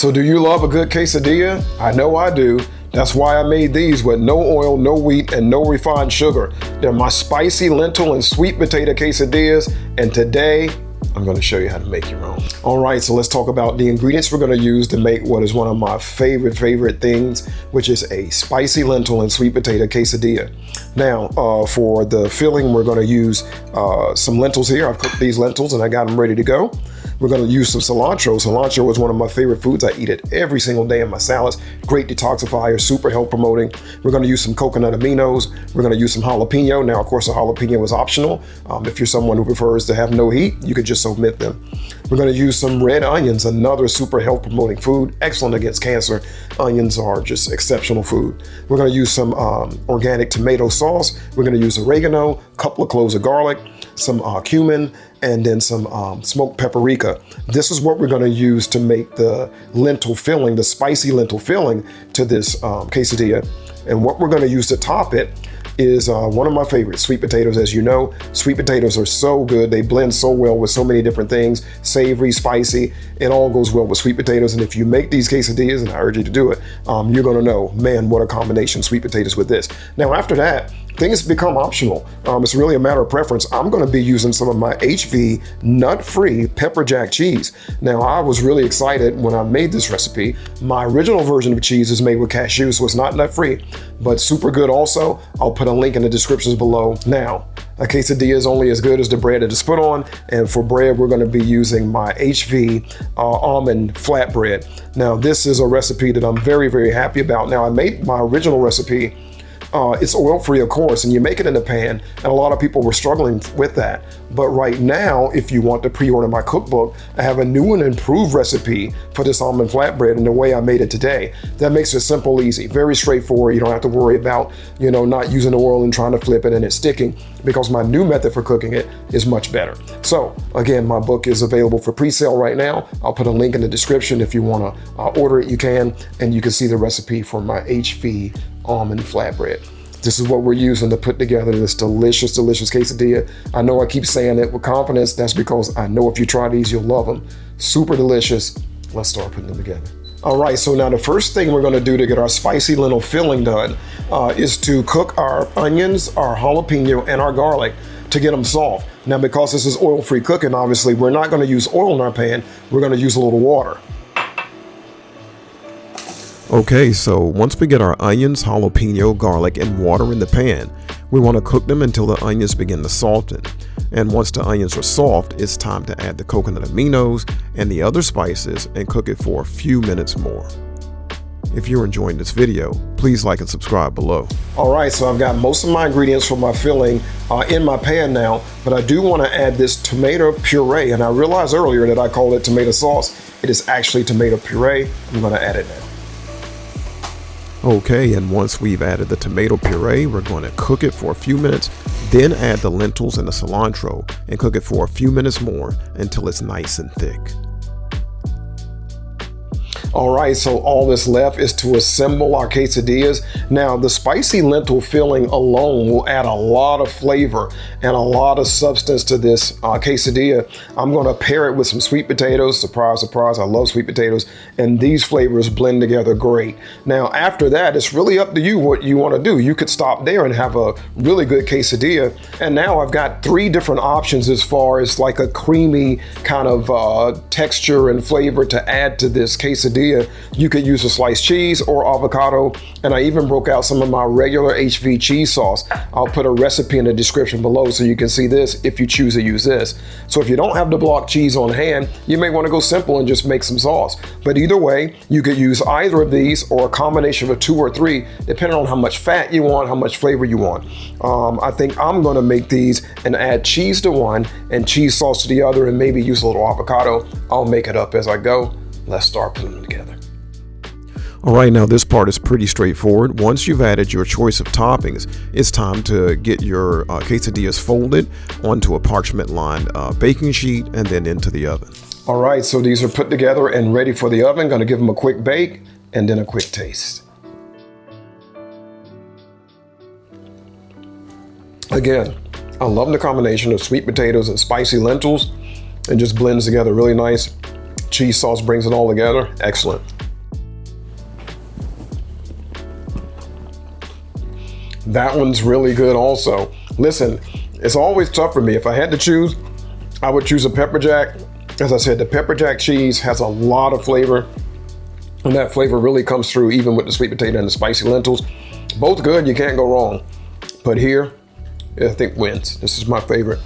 So do you love a good quesadilla? I know I do. That's why I made these with no oil, no wheat, and no refined sugar. They're my spicy lentil and sweet potato quesadillas, and today I'm going to show you how to make your own. All right, so let's talk about the ingredients we're going to use to make what is one of my favorite things, which is a spicy lentil and sweet potato quesadilla. Now, for the filling, we're going to use some lentils here. I've cooked these lentils and I got them ready to go. We're going to use some cilantro. Cilantro is one of my favorite foods. I eat it every single day in my salads. Great detoxifier, super health promoting. We're going to use some coconut aminos. We're going to use some jalapeno. Now, of course, the jalapeno is optional. If you're someone who prefers to have no heat, you could just omit them. We're going to use some red onions, another super health promoting food, excellent against cancer. Onions are just exceptional food. We're going to use some organic tomato sauce. We're going to use oregano, a couple of cloves of garlic, some cumin, and then some smoked paprika. This is what we're going to use to make the lentil filling, the spicy lentil filling to this quesadilla. And what we're going to use to top it is one of my favorites, sweet potatoes. As you know, sweet potatoes are so good. They blend so well with so many different things, savory, spicy. It all goes well with sweet potatoes. And if you make these quesadillas, and I urge you to do it, you're going to know, man, what a combination, sweet potatoes with this. Now, after that, things become optional. It's really a matter of preference. I'm going to be using some of my HV nut-free pepper jack cheese. Now, I was really excited when I made this recipe. My original version of cheese is made with cashew, so it's not nut-free, but super good also. I'll put a link in the descriptions below. Now, a quesadilla is only as good as the bread it is put on, and for bread, we're going to be using my HV almond flatbread. Now, this is a recipe that I'm very happy about. Now, I made my original recipe. It's oil-free, of course, and you make it in a pan, and a lot of people were struggling with that. But right now, if you want to pre-order my cookbook, I have a new and improved recipe for this almond flatbread and the way I made it today. That makes it simple, easy, very straightforward. You don't have to worry about, not using oil and trying to flip it and it sticking, because my new method for cooking it is much better. So again, my book is available for pre-sale right now. I'll put a link in the description. If you want to order it, you can, and you can see the recipe for my HV almond flatbread. This is what we're using to put together this delicious quesadilla. I know I keep saying it with confidence. That's because I know if you try these, you'll love them. Super delicious. Let's start putting them together. All right, so now the first thing we're going to do to get our spicy lentil filling done is to cook our onions, our jalapeno, and our garlic to get them soft. Now, because this is oil-free cooking, obviously, we're not going to use oil in our pan. We're going to use a little water. Okay, so once we get our onions, jalapeno, garlic, and water in the pan, we want to cook them until the onions begin to soften. And once the onions are soft, it's time to add the coconut aminos and the other spices and cook it for a few minutes more. If you're enjoying this video, please like and subscribe below. All right, so I've got most of my ingredients for my filling in my pan now, but I do want to add this tomato puree. And I realized earlier that I called it tomato sauce. It is actually tomato puree. I'm going to add it now. Okay, and once we've added the tomato puree, we're going to cook it for a few minutes, then add the lentils and the cilantro and cook it for a few minutes more until it's nice and thick. All right, so all that's left is to assemble our quesadillas. Now, the spicy lentil filling alone will add a lot of flavor and a lot of substance to this quesadilla. I'm going to pair it with some sweet potatoes. Surprise, surprise, I love sweet potatoes. And these flavors blend together great. Now, after that, it's really up to you what you want to do. You could stop there and have a really good quesadilla. And now I've got 3 different options as far as like a creamy kind of texture and flavor to add to this quesadilla. You could use a sliced cheese or avocado, and I even broke out some of my regular HV cheese sauce. I'll put a recipe in the description below so you can see this if you choose to use this. So if you don't have the block cheese on hand, you may want to go simple and just make some sauce. But either way, you could use either of these or a combination of 2 or 3, depending on how much fat you want, how much flavor you want. I think I'm going to make these and add cheese to one and cheese sauce to the other, and maybe use a little avocado. I'll make it up as I go. Let's start putting them together. All right, now this part is pretty straightforward. Once you've added your choice of toppings, it's time to get your quesadillas folded onto a parchment-lined baking sheet and then into the oven. All right, so these are put together and ready for the oven. Going to give them a quick bake and then a quick taste. Again, I love the combination of sweet potatoes and spicy lentils. It just blends together really nice. cheese sauce brings it all together. Excellent. That one's really good also. Listen, it's always tough for me. If I had to choose, I would choose a pepper jack. As I said, the pepper jack cheese has a lot of flavor, and that flavor really comes through even with the sweet potato and the spicy lentils. Both good, you can't go wrong. But here, I think wins. This is my favorite.